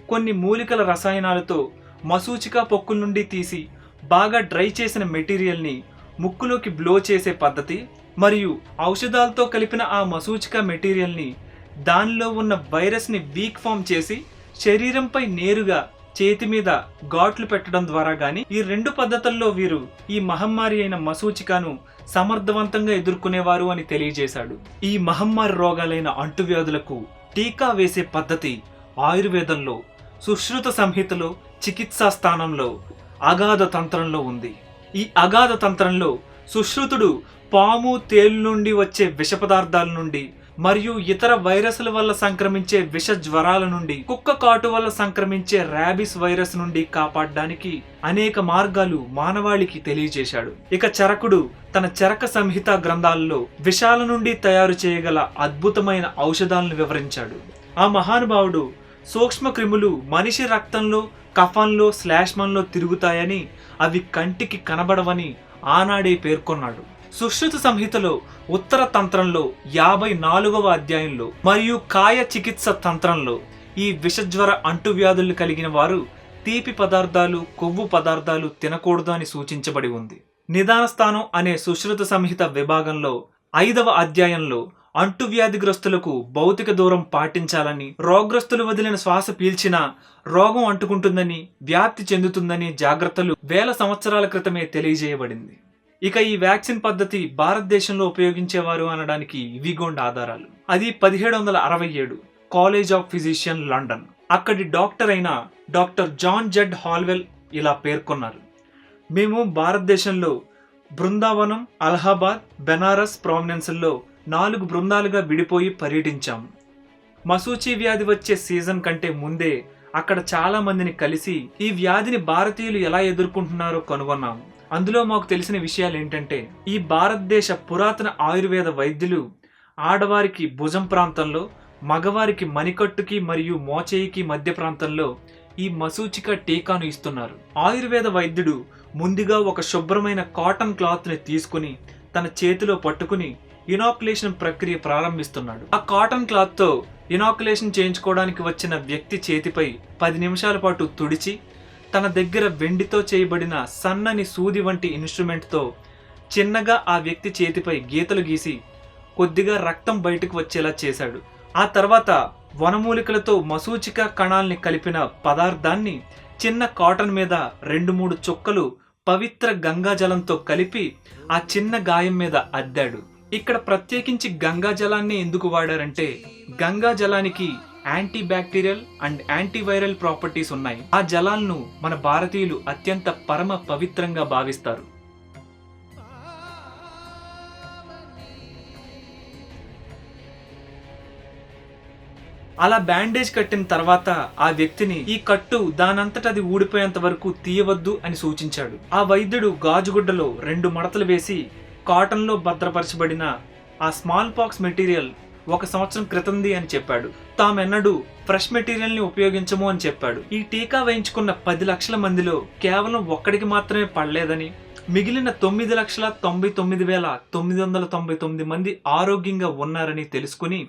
కొన్ని మూలికల రసాయనాలతో మసూచిక పొక్కుల నుండి తీసి బాగా డ్రై చేసిన మెటీరియల్ని ముక్కులోకి బ్లో చేసే పద్ధతి, మరియు ఔషధాలతో కలిపిన ఆ మసూచిక మెటీరియల్ని దానిలో ఉన్న వైరస్ని వీక్ ఫామ్ చేసి శరీరంపై నేరుగా చేతి మీద ఘాట్లు పెట్టడం ద్వారా గాని ఈ 2 పద్ధతుల్లో వీరు ఈ మహమ్మారి అయిన మసూచికను సమర్థవంతంగా ఎదుర్కొనేవారు అని తెలియజేశాడు. ఈ మహమ్మారి రోగాలైన అంటువ్యాధులకు టీకా వేసే పద్ధతి ఆయుర్వేదంలో, సుశ్రుత సంహితలో, చికిత్సా స్థానంలో, అగాధ తంత్రంలో ఉంది. ఈ అగాధ తంత్రంలో సుశ్రుతుడు పాము, తేలు నుండి వచ్చే విష పదార్థాల నుండి మరియు ఇతర వైరస్ల వల్ల సంక్రమించే విష జ్వరాల నుండి, కుక్క కాటు వల్ల సంక్రమించే ర్యాబిస్ వైరస్ నుండి కాపాడడానికి అనేక మార్గాలు మానవాళికి తెలియజేశాడు. ఇక చరకుడు తన చరక సంహిత గ్రంథాలలో విషాల నుండి తయారు చేయగల అద్భుతమైన ఔషధాలను వివరించాడు. ఆ మహానుభావుడు సూక్ష్మ క్రిములు మనిషి రక్తంలో, కఫంలో, శ్లేష్మంలో తిరుగుతాయని, అవి కంటికి కనబడవని ఆనాడే పేర్కొన్నాడు. సుశ్రుత సంహితలో ఉత్తర తంత్రంలో 54వ అధ్యాయంలో మరియు కాయ చికిత్స తంత్రంలో ఈ విషజ్వర అంటువ్యాధులు కలిగిన వారు తీపి పదార్థాలు, కొవ్వు పదార్థాలు తినకూడదు అని సూచించబడి ఉంది. నిదాన స్థానం అనే సుశ్రుత సంహిత విభాగంలో 5వ అధ్యాయంలో అంటువ్యాధిగ్రస్తులకు భౌతిక దూరం పాటించాలని, రోగగ్రస్తులు వదిలిన శ్వాస పీల్చినా రోగం అంటుకుంటుందని, వ్యాప్తి చెందుతుందని జాగ్రత్తలు 1000 సంవత్సరాల క్రితమే తెలియజేయబడింది. ఇక ఈ వ్యాక్సిన్ పద్ధతి భారతదేశంలో ఉపయోగించేవారు అనడానికి ఇవిగోండి ఆధారాలు. అది 1767 కాలేజ్ ఆఫ్ ఫిజిషియన్ లండన్. అక్కడి డాక్టర్ అయిన డాక్టర్ జాన్ జెడ్ హాల్వెల్ ఇలా పేర్కొన్నారు: మేము భారతదేశంలో బృందావనం, అలహాబాద్, బెనారస్ ప్రావినెన్స్ల్లో 4 బృందాలుగా విడిపోయి పర్యటించాము. మసూచి వ్యాధి వచ్చే సీజన్ కంటే ముందే అక్కడ చాలా మందిని కలిసి ఈ వ్యాధిని భారతీయులు ఎలా ఎదుర్కొంటున్నారో కనుగొన్నాము. అందులో మాకు తెలిసిన విషయాలు ఏంటంటే, ఈ భారతదేశ పురాతన ఆయుర్వేద వైద్యులు ఆడవారికి భుజం ప్రాంతంలో, మగవారికి మణికట్టుకి మరియు మోచేయికి మధ్య ప్రాంతంలో ఈ మసూచిక టీకాను ఇస్తున్నారు. ఆయుర్వేద వైద్యుడు ముందుగా ఒక శుభ్రమైన కాటన్ క్లాత్ని తీసుకుని తన చేతిలో పట్టుకుని ఇనాక్యులేషన్ ప్రక్రియ ప్రారంభిస్తున్నాడు. ఆ కాటన్ క్లాత్తో ఇనాక్యులేషన్ చేయించుకోవడానికి వచ్చిన వ్యక్తి చేతిపై 10 నిమిషాల పాటు తుడిచి తన దగ్గర వెండితో చేయబడిన సన్నని సూది వంటి ఇన్స్ట్రుమెంట్తో చిన్నగా ఆ వ్యక్తి చేతిపై గీతలు గీసి కొద్దిగా రక్తం బయటకు వచ్చేలా చేశాడు. ఆ తర్వాత వనమూలికలతో మసూచిక కణాల్ని కలిపిన పదార్థాన్ని చిన్న కాటన్ మీద 2-3 చుక్కలు పవిత్ర గంగాజలంతో కలిపి ఆ చిన్న గాయం మీద అద్దాడు. ఇక్కడ ప్రత్యేకించి గంగా జలాన్ని ఎందుకు వాడారంటే, గంగా జలానికి anti bacterial and antiviral properties ఉన్నాయి. ఆ జలాలను మన భారతీయులు అత్యంత పరమ పవిత్రంగా భావిస్తారు. అలా బ్యాండేజ్ కట్టిన తర్వాత ఆ వ్యక్తిని ఈ కట్టు దానంతటది ఊడిపోయేంత వరకు తీయవద్దు అని సూచించాడు. ఆ వైద్యుడు గాజుగుడ్డలో 2 మడతలు వేసి కాటన్లో భద్రపరచబడిన ఆ స్మాల్ పాక్స్ మెటీరియల్ 1 సంవత్సరం క్రితంది అని చెప్పాడు. తామెన్నడూ ఫ్రెష్ మెటీరియల్ ని ఉపయోగించము అని చెప్పాడు. ఈ టీకా వేయించుకున్న 10 లక్షల మందిలో కేవలం ఒక్కడికి మాత్రమే పడలేదని, మిగిలిన 9,99,999 మంది ఆరోగ్యంగా ఉన్నారని తెలుసుకుని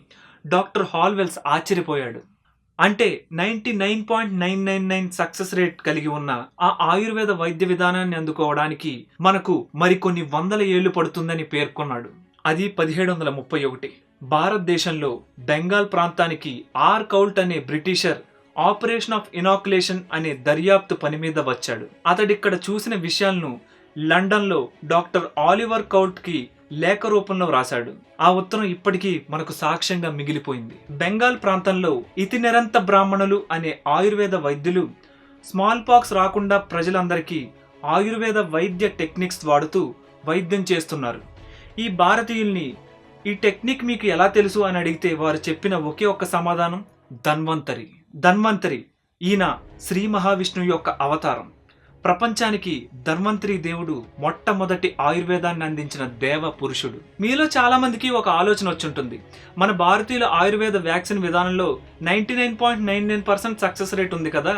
డాక్టర్ హాల్వెల్స్ ఆశ్చర్యపోయాడు. అంటే 99.999 సక్సెస్ రేట్ కలిగి ఉన్న ఆ ఆయుర్వేద వైద్య విధానాన్ని అందుకోవడానికి మనకు మరికొన్ని వందల ఏళ్లు పడుతుందని పేర్కొన్నాడు. అది 1731. భారతదేశంలో బెంగాల్ ప్రాంతానికి ఆర్ కౌల్ట్ అనే బ్రిటిషర్ ఆపరేషన్ ఆఫ్ ఇనాక్యులేషన్ అనే దర్యాప్తు పని మీద వచ్చాడు. అతడిక్కడ చూసిన విషయాలను లండన్లో డాక్టర్ ఆలివర్ కౌల్ట్ కి లేఖ రూపంలో రాశాడు. ఆ ఉత్తరం ఇప్పటికీ మనకు సాక్ష్యంగా మిగిలిపోయింది. బెంగాల్ ప్రాంతంలో ఇతినిరంత బ్రాహ్మణులు అనే ఆయుర్వేద వైద్యులు స్మాల్ పాక్స్ రాకుండా ప్రజలందరికీ ఆయుర్వేద వైద్య టెక్నిక్స్ వాడుతూ వైద్యం చేస్తున్నారు. ఈ భారతీయుల్ని ఈ టెక్నిక్ మీకు ఎలా తెలుసు అని అడిగితే వారు చెప్పిన ఒకే ఒక్క సమాధానం ధన్వంతరి. ధన్వంతరి ఈయన శ్రీ మహావిష్ణువు యొక్క అవతారం. ప్రపంచానికి ధన్వంతరి దేవుడు మొట్టమొదటి ఆయుర్వేదాన్ని అందించిన దేవ పురుషుడు. మీలో చాలా మందికి ఒక ఆలోచన వచ్చుంటుంది, మన భారతీయుల ఆయుర్వేద వ్యాక్సిన్ విధానంలో 99.99% సక్సెస్ రేట్ ఉంది కదా,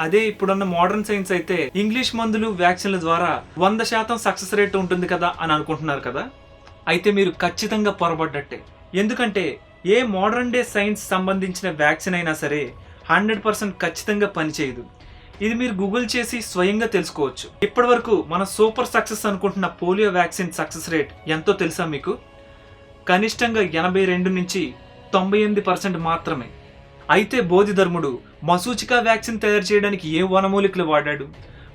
అదే ఇప్పుడున్న మోడర్న్ సైన్స్ అయితే ఇంగ్లీష్ మందులు వ్యాక్సిన్ల ద్వారా 100% సక్సెస్ రేట్ ఉంటుంది కదా అని అనుకుంటున్నారు కదా. అయితే మీరు ఖచ్చితంగా పొరపడ్డట్టే. ఎందుకంటే ఏ మోడర్న్ డే సైన్స్ సంబంధించిన వ్యాక్సిన్ అయినా సరే 100% ఖచ్చితంగా పనిచేయదు. ఇది మీరు గూగుల్ చేసి స్వయంగా తెలుసుకోవచ్చు. ఇప్పటి వరకు మన సూపర్ సక్సెస్ అనుకుంటున్న పోలియో వ్యాక్సిన్ సక్సెస్ రేట్ ఎంతో తెలుసా మీకు? కనిష్టంగా 82 నుంచి 98% మాత్రమే. అయితే బోధిధర్ముడు మశూచికా వ్యాక్సిన్ తయారు చేయడానికి ఏ వనమూలికలు వాడాడు?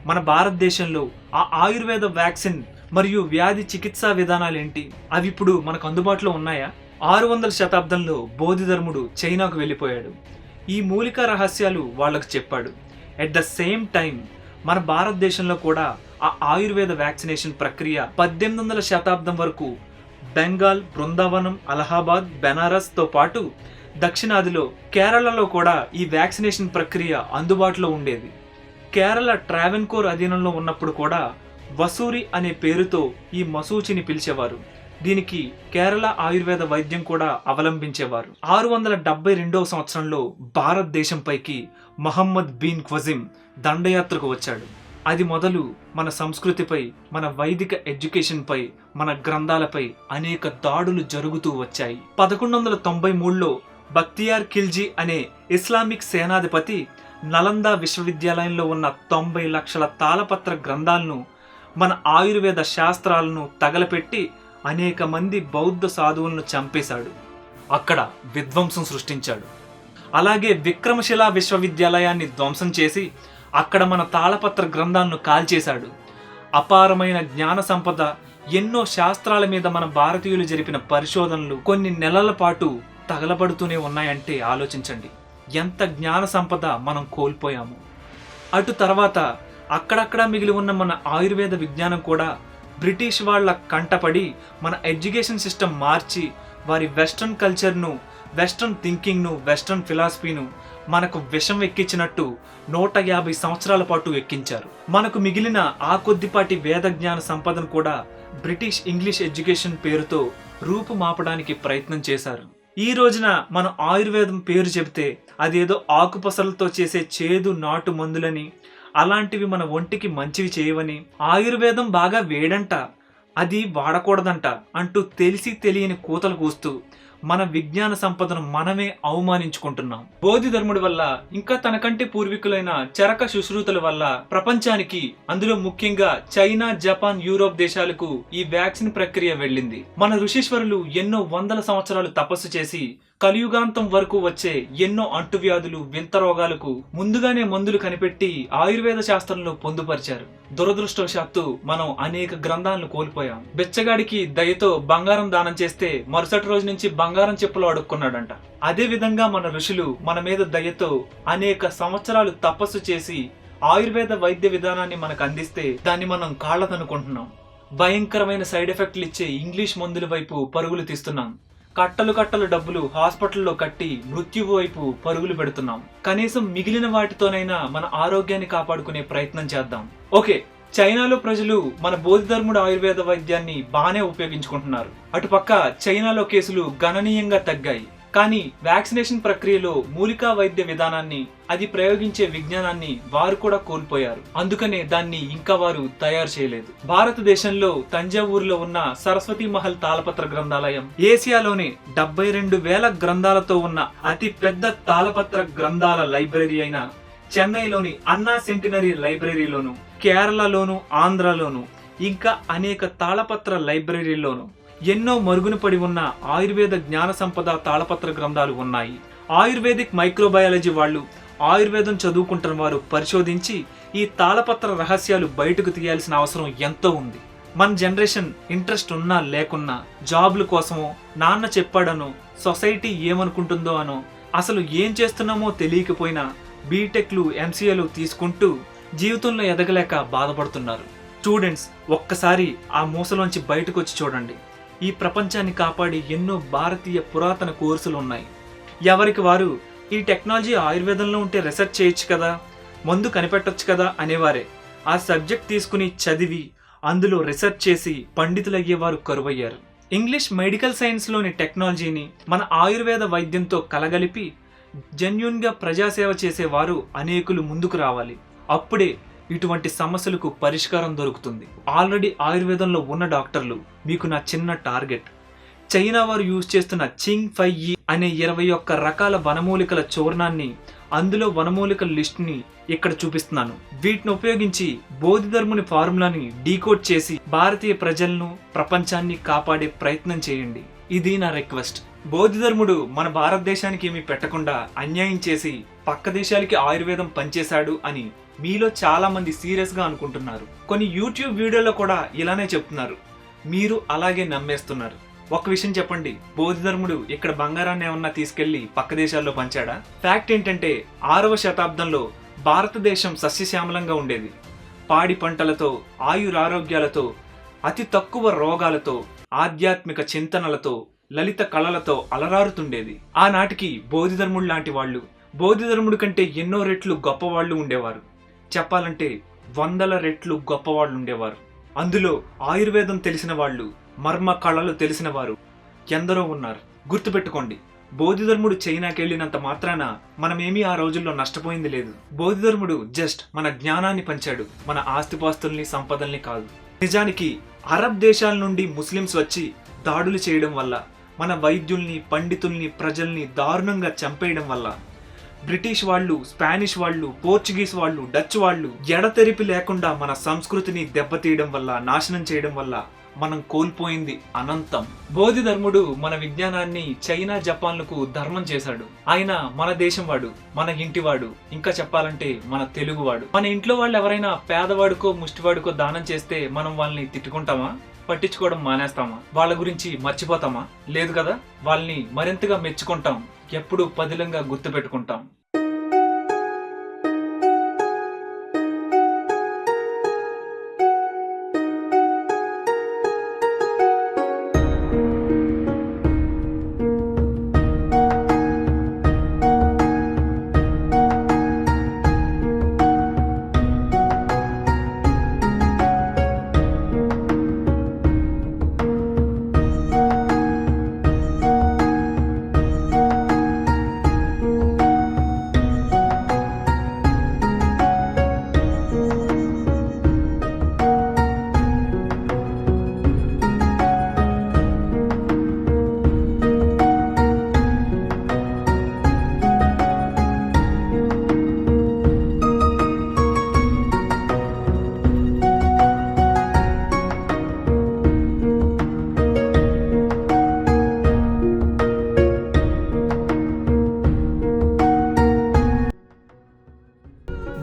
మన భారతదేశంలో ఆ ఆయుర్వేద వ్యాక్సిన్ మరియు వ్యాధి చికిత్సా విధానాలు ఏంటి? అవి ఇప్పుడు మనకు అందుబాటులో ఉన్నాయా? 600వ శతాబ్దంలో బోధిధర్ముడు చైనాకు వెళ్ళిపోయాడు. ఈ మూలికా రహస్యాలు వాళ్లకు చెప్పాడు. ఎట్ ద సేమ్ టైం మన భారతదేశంలో కూడా ఆ ఆయుర్వేద వ్యాక్సినేషన్ ప్రక్రియ 1800వ శతాబ్దం వరకు బెంగాల్, బృందావనం, అలహాబాద్, బెనారస్ తో పాటు దక్షిణాదిలో కేరళలో కూడా ఈ వ్యాక్సినేషన్ ప్రక్రియ అందుబాటులో ఉండేది. కేరళ ట్రావెన్కోర్ అధీనంలో ఉన్నప్పుడు కూడా వసూరి అనే పేరుతో ఈ మశూచిని పిలిచేవారు. దీనికి కేరళ ఆయుర్వేద వైద్యం కూడా అవలంబించేవారు. 672వ సంవత్సరంలో భారతదేశంపైకి మహమ్మద్ బిన్ క్వజిం దండయాత్రకు వచ్చాడు. అది మొదలు మన సంస్కృతిపై, మన వైదిక ఎడ్యుకేషన్ పై, మన గ్రంథాలపై అనేక దాడులు జరుగుతూ వచ్చాయి. 1193లో బక్తియార్ ఖిల్జీ అనే ఇస్లామిక్ సేనాధిపతి నలంద విశ్వవిద్యాలయంలో ఉన్న 90 లక్షల తాళపత్ర గ్రంథాలను, మన ఆయుర్వేద శాస్త్రాలను తగలపెట్టి అనేక మంది బౌద్ధ సాధువులను చంపేశాడు. అక్కడ విధ్వంసం సృష్టించాడు. అలాగే విక్రమశిలా విశ్వవిద్యాలయాన్ని ధ్వంసం చేసి అక్కడ మన తాళపత్ర గ్రంథాలను కాల్చేశాడు. అపారమైన జ్ఞాన సంపద, ఎన్నో శాస్త్రాల మీద మన భారతీయులు జరిపిన పరిశోధనలు కొన్ని నెలల పాటు తగలబడుతూనే ఉన్నాయంటే ఆలోచించండి ఎంత జ్ఞాన సంపద మనం కోల్పోయాము. అటు తర్వాత అక్కడక్కడ మిగిలి ఉన్న మన ఆయుర్వేద విజ్ఞానం కూడా బ్రిటిష్ వాళ్ళ కంటపడి మన ఎడ్యుకేషన్ సిస్టమ్ మార్చి వారి వెస్ట్రన్ కల్చర్ను, వెస్ట్రన్ థింకింగ్ను, వెస్ట్రన్ ఫిలాసఫీను మనకు విషం ఎక్కించినట్టు 150 సంవత్సరాల పాటు ఎక్కించారు. మనకు మిగిలిన ఆ కొద్దిపాటి వేద జ్ఞాన సంపదను కూడా బ్రిటిష్ ఇంగ్లీష్ ఎడ్యుకేషన్ పేరుతో రూపుమాపడానికి ప్రయత్నం చేశారు. ఈ రోజున మనం ఆయుర్వేదం పేరు చెబితే అదేదో ఆకుపసలతో చేసే చేదు నాటు మందులని, అలాంటివి మన ఒంటికి మంచివి చేయవని, ఆయుర్వేదం బాగా వేడంట, అది వాడకూడదంట అంటూ తెలిసి తెలియని కూతలు కూస్తూ మన విజ్ఞాన సంపదను మనమే అవమానించుకుంటున్నాం. బోధిధర్ముడి వల్ల, ఇంకా తనకంటే పూర్వీకులైన చరక సుశ్రుతుల వల్ల ప్రపంచానికి, అందులో ముఖ్యంగా చైనా, జపాన్, యూరోప్ దేశాలకు ఈ వ్యాక్సిన్ ప్రక్రియ వెళ్ళింది. మన ఋషీశ్వరులు ఎన్నో వందల సంవత్సరాలు తపస్సు చేసి కలియుగాంతం వరకు వచ్చే ఎన్నో అంటువ్యాధులు, వింత రోగాలకు ముందుగానే మందులు కనిపెట్టి ఆయుర్వేద శాస్త్రంలో పొందుపరిచారు. దురదృష్టవశాత్తు మనం అనేక గ్రంథాలను కోల్పోయాం. బెచ్చగాడికి దయతో బంగారం దానం చేస్తే మరుసటి రోజు నుంచి బంగారం చెప్పులు అడుక్కున్నాడంట. అదే విధంగా మన ఋషులు మన మీద దయతో అనేక సంవత్సరాలు తపస్సు చేసి ఆయుర్వేద వైద్య విధానాన్ని మనకు అందిస్తే దాన్ని మనం కాళ్ళదనుకుంటున్నాం. భయంకరమైన సైడ్ ఎఫెక్ట్లు ఇచ్చే ఇంగ్లీష్ మందుల వైపు పరుగులు తీస్తున్నాం. కట్టలు కట్టలు డబ్బులు హాస్పిటల్లో కట్టి మృత్యువు వైపు పరుగులు పెడుతున్నాం. కనీసం మిగిలిన వాటితోనైనా మన ఆరోగ్యాన్ని కాపాడుకునే ప్రయత్నం చేద్దాం. ఓకే, చైనాలో ప్రజలు మన బోధిధర్ముడు ఆయుర్వేద వైద్యాన్ని బాగానే ఉపయోగించుకుంటున్నారు. అటుపక్క చైనాలో కేసులు గణనీయంగా తగ్గాయి. కానీ వ్యాక్సినేషన్ ప్రక్రియలో మూలికా వైద్య విధానాన్ని, అది ప్రయోగించే విజ్ఞానాన్ని వారు కూడా కోల్పోయారు. అందుకనే దాన్ని ఇంకా వారు తయారు చేయలేదు. భారతదేశంలో తంజావూరులో ఉన్న సరస్వతి మహల్ తాళపత్ర గ్రంథాలయం ఏసియాలోనే 72,000 గ్రంథాలతో ఉన్న అతి పెద్ద తాళపత్ర గ్రంథాల లైబ్రరీ అయిన చెన్నైలోని అన్నా సెంటినరీ లైబ్రరీలోను, కేరళలోను, ఆంధ్రలోను, ఇంకా అనేక తాళపత్ర లైబ్రరీలోను ఎన్నో మరుగున పడి ఉన్న ఆయుర్వేద జ్ఞాన సంపద తాళపత్ర గ్రంథాలు ఉన్నాయి. ఆయుర్వేదిక్ మైక్రోబయాలజీ వాళ్ళు, ఆయుర్వేదం చదువుకుంటున్న వారు పరిశోధించి ఈ తాళపత్ర రహస్యాలు బయటకు తీయాల్సిన అవసరం ఎంతో ఉంది. మన జనరేషన్ ఇంట్రెస్ట్ ఉన్నా లేకున్నా జాబ్ల కోసమో, నాన్న చెప్పాడనో, సొసైటీ ఏమనుకుంటుందో అనో, అసలు ఏం చేస్తున్నామో తెలియకపోయినా బీటెక్లు, ఎంసీఏలు తీసుకుంటూ జీవితంలో ఎదగలేక బాధపడుతున్నారు. స్టూడెంట్స్, ఒక్కసారి ఆ మూసలోంచి బయటకు వచ్చి చూడండి. ఈ ప్రపంచాన్ని కాపాడి ఎన్నో భారతీయ పురాతన కోర్సులు ఉన్నాయి. ఎవరికి వారు ఈ టెక్నాలజీ ఆయుర్వేదంలో ఉంటే రీసెర్చ్ చేయొచ్చు కదా, మందు కనిపెట్టొచ్చు కదా అనేవారే. ఆ సబ్జెక్ట్ తీసుకుని చదివి అందులో రీసెర్చ్ చేసి పండితులయ్యేవారు కరువయ్యారు. ఇంగ్లీష్ మెడికల్ సైన్స్లోని టెక్నాలజీని మన ఆయుర్వేద వైద్యంతో కలగలిపి జెన్యూన్గా ప్రజాసేవ చేసేవారు అనేకులు ముందుకు రావాలి. అప్పుడే ఇటువంటి సమస్యలకు పరిష్కారం దొరుకుతుంది. ఆల్రెడీ ఆయుర్వేదంలో ఉన్న డాక్టర్లు, మీకు నా చిన్న టార్గెట్, చైనా వారు యూజ్ చేస్తున్న చింగ్ ఫై ఈ అనే 21 రకాల వనమూలికల చూర్ణాన్ని, అందులో వనమూలికల లిస్ట్ని ఇక్కడ చూపిస్తున్నాను. వీటిని ఉపయోగించి బోధిధర్ముని ఫార్ములాని డీకోడ్ చేసి భారతీయ ప్రజలను, ప్రపంచాన్ని కాపాడే ప్రయత్నం చేయండి. ఇది నా రిక్వెస్ట్. బోధిధర్ముడు మన భారతదేశానికి ఏమీ పెట్టకుండా అన్యాయం చేసి పక్క దేశాలకి ఆయుర్వేదం పనిచేశాడు అని మీలో చాలా మంది సీరియస్ గా అనుకుంటున్నారు. కొన్ని యూట్యూబ్ వీడియోలో కూడా ఇలానే చెప్తున్నారు. మీరు అలాగే నమ్మేస్తున్నారు. ఒక విషయం చెప్పండి, బోధిధర్ముడు ఇక్కడ బంగారాన్ని ఏమన్నా తీసుకెళ్లి పక్క దేశాల్లో పంచాడా? ఫ్యాక్ట్ ఏంటంటే 6వ శతాబ్దంలో భారతదేశం సస్యశ్యామలంగా ఉండేది. పాడి పంటలతో, ఆయురారోగ్యాలతో, అతి తక్కువ రోగాలతో, ఆధ్యాత్మిక చింతనలతో, లలిత కళలతో అలరారుతుండేది. ఆనాటికి బోధిధర్ముడు లాంటి వాళ్ళు, బోధిధర్ముడి కంటే ఎన్నో రెట్లు గొప్పవాళ్ళు ఉండేవారు. చెప్పాలంటే 100 రెట్లు గొప్పవాళ్ళు ఉండేవారు. అందులో ఆయుర్వేదం తెలిసిన వాళ్ళు, మర్మ కళలు తెలిసిన వారు ఎందరో ఉన్నారు. గుర్తుపెట్టుకోండి, బోధిధర్ముడు చైనాకి వెళ్ళినంత మాత్రాన మనమేమీ ఆ రోజుల్లో నష్టపోయింది లేదు. బోధిధర్ముడు జస్ట్ మన జ్ఞానాన్ని పంచాడు, మన ఆస్తిపాస్తుల్ని, సంపదల్ని కాదు. నిజానికి అరబ్ దేశాల నుండి ముస్లిమ్స్ వచ్చి దాడులు చేయడం వల్ల, మన వైద్యుల్ని, పండితుల్ని, ప్రజల్ని దారుణంగా చంపేయడం వల్ల, బ్రిటిష్ వాళ్ళు, స్పానిష్ వాళ్ళు, పోర్చుగీస్ వాళ్ళు, డచ్ వాళ్ళు ఎడతెరిపి లేకుండా మన సంస్కృతిని దెబ్బతీయడం వల్ల, నాశనం చేయడం వల్ల మనం కోల్పోయింది అనంతం. బోధిధర్ముడు మన విజ్ఞానాన్ని చైనా, జపాన్లకు ధర్మం చేశాడు. ఆయన మన దేశం వాడు, మన ఇంటివాడు, ఇంకా చెప్పాలంటే మన తెలుగువాడు. మన ఇంట్లో వాళ్ళు ఎవరైనా పేదవాడికో, ముష్టివాడికో దానం చేస్తే మనం వాళ్ళని తిట్టుకుంటామా? పట్టించుకోవడం మానేస్తామా? వాళ్ళ గురించి మర్చిపోతామా? లేదు కదా. వాళ్ళని మరింతగా మెచ్చుకుంటాం, ఎప్పుడూ పదిలంగా గుర్తుపెట్టుకుంటాం.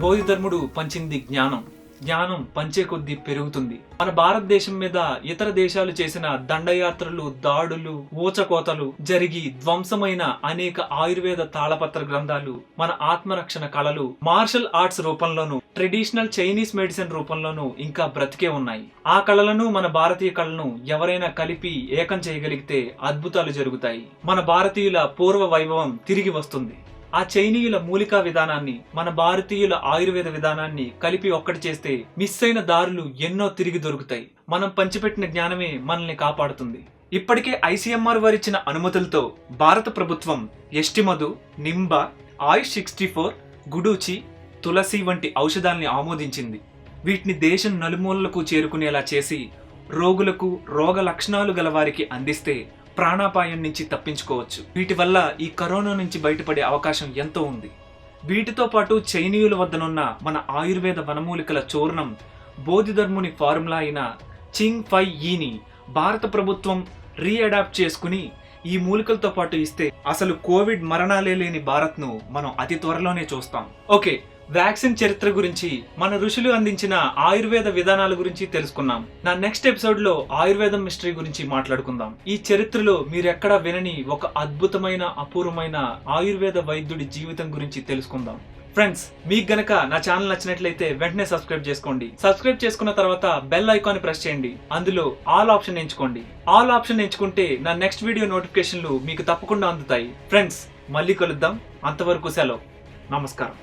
బోధిధర్ముడు పంచింది జ్ఞానం. జ్ఞానం పంచే కొద్దీ పెరుగుతుంది. మన భారతదేశం మీద ఇతర దేశాలు చేసిన దండయాత్రలు, దాడులు, ఊచకోతలు జరిగి ధ్వంసమైన అనేక ఆయుర్వేద తాళపత్ర గ్రంథాలు, మన ఆత్మరక్షణ కళలు మార్షల్ ఆర్ట్స్ రూపంలోనూ, ట్రెడిషనల్ చైనీస్ మెడిసిన్ రూపంలోనూ ఇంకా బ్రతికే ఉన్నాయి. ఆ కళలను, మన భారతీయ కళను ఎవరైనా కలిపి ఏకం చేయగలిగితే అద్భుతాలు జరుగుతాయి. మన భారతీయుల పూర్వ వైభవం తిరిగి వస్తుంది. ఆ చైనీయుల మూలికా విధానాన్ని మన భారతీయుల ఆయుర్వేద విధానాన్ని కలిపి ఒక్కటి చేస్తే మిస్ అయిన దారులు ఎన్నో తిరిగి దొరుకుతాయి. మనం పంచిపెట్టిన జ్ఞానమే మనల్ని కాపాడుతుంది. ఇప్పటికే ICMR వారిచ్చిన అనుమతులతో భారత ప్రభుత్వం ఎస్టిమధు, నింబ, ఆయుష్ 64, గుడూచి, తులసి వంటి ఔషధాల్ని ఆమోదించింది. వీటిని దేశం నలుమూలలకు చేరుకునేలా చేసి రోగులకు, రోగ లక్షణాలు గల వారికి అందిస్తే ప్రాణాపాయం నుంచి తప్పించుకోవచ్చు. వీటి వల్ల ఈ కరోనా నుంచి బయటపడే అవకాశం ఎంతో ఉంది. వీటితో పాటు చైనీయుల వద్దనున్న మన ఆయుర్వేద వనమూలికల చూర్ణం, బోధిధర్ముని ఫార్ములా అయిన చింగ్ ఫై ఈని భారత ప్రభుత్వం రీఅడాప్ట్ చేసుకుని ఈ మూలికలతో పాటు ఇస్తే అసలు కోవిడ్ మరణాలే లేని భారత్ను మనం అతి త్వరలోనే చూస్తాం. ఓకే, వ్యాక్సిన్ చరిత్ర గురించి, మన ఋషులు అందించిన ఆయుర్వేద విధానాల గురించి తెలుసుకున్నాం. నా నెక్స్ట్ ఎపిసోడ్ లో ఆయుర్వేదం మిస్టరీ గురించి మాట్లాడుకుందాం. ఈ చరిత్రలో మీరెక్కడా వినని ఒక అద్భుతమైన, అపూర్వమైన ఆయుర్వేద వైద్యుడి జీవితం గురించి తెలుసుకుందాం. ఫ్రెండ్స్, మీకు గనక నా ఛానల్ నచ్చినట్లయితే వెంటనే సబ్స్క్రైబ్ చేసుకోండి. సబ్స్క్రైబ్ చేసుకున్న తర్వాత బెల్ ఐకాన్ ప్రెస్ చేయండి. అందులో ఆల్ ఆప్షన్ ఎంచుకోండి. ఆల్ ఆప్షన్ ఎంచుకుంటే నా నెక్స్ట్ వీడియో నోటిఫికేషన్లు మీకు తప్పకుండా అందుతాయి. ఫ్రెండ్స్, మళ్ళీ కలుద్దాం. అంతవరకు సెలవు. నమస్కారం.